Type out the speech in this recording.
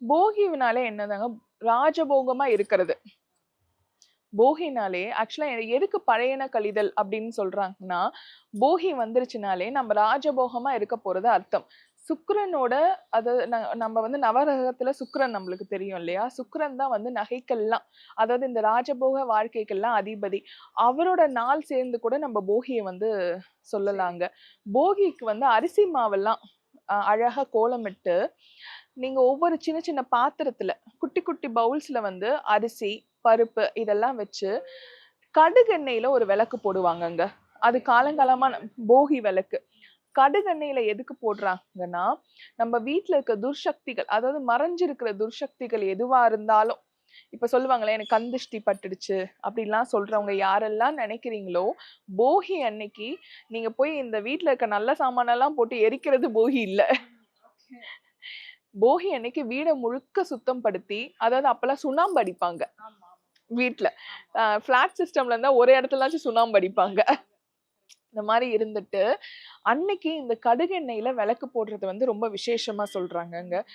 போகினாலே என்னதாங்க ராஜபோகமா இருக்கிறது. போகினாலே ஆக்சுவலா எதுக்கு பழையன கழிதல் அப்படின்னு சொல்றாங்கன்னா, போகி வந்துருச்சுனாலே நம்ம ராஜபோகமா இருக்க போறது அர்த்தம். சுக்கிரனோட அதாவது நம்ம வந்து நவகிரகத்துல சுக்கிரன் நம்மளுக்கு தெரியும் இல்லையா? சுக்கிரன் தான் வந்து நகைக்கெல்லாம், அதாவது இந்த ராஜபோக வாழ்க்கைக்கெல்லாம் அதிபதி. அவரோட நாள் சேர்ந்து கூட நம்ம போகியை வந்து சொல்லலாங்க. போகிக்கு வந்து அரிசி மாவெல்லாம் அழகா கோலமிட்டு நீங்க ஒவ்வொரு சின்ன சின்ன பாத்திரத்துல குட்டி குட்டி பவுல்ஸ்ல வந்து அரிசி பருப்பு இதெல்லாம் வச்சு கடுகெண்ணெயில ஒரு விளக்கு போடுவாங்கங்க. அது காலங்காலமா போகி விளக்கு. கடுகெண்ணெயில எதுக்கு போடுறாங்கன்னா, நம்ம வீட்டுல இருக்க துர்சக்திகள், அதாவது மறைஞ்சிருக்கிற துர்சக்திகள் எதுவா இருந்தாலும், இப்ப சொல்லுவாங்களே எனக்கு கந்திஷ்டி பட்டுடுச்சு அப்படின்லாம் சொல்றவங்க யாரெல்லாம் நினைக்கிறீங்களோ, போகி அன்னைக்கு நீங்க போய் இந்த வீட்டுல இருக்க நல்ல சாமானெல்லாம் போட்டு எரிக்கிறது போகி இல்ல. போகி அன்னைக்கு வீடை முழுக்க சுத்தம் படுத்தி, அதாவது அப்பெல்லாம் சுண்ணாம்பு அடிப்பாங்க வீட்டுல. பிளாட் சிஸ்டம்ல இருந்தா ஒரு இடத்துலயாச்சும் சுண்ணாம்பு அடிப்பாங்க. இந்த மாதிரி இருந்துட்டு அன்னைக்கு இந்த கடுகெண்ணெயில விளக்கு போடுறது வந்து ரொம்ப விசேஷமா சொல்றாங்கங்க.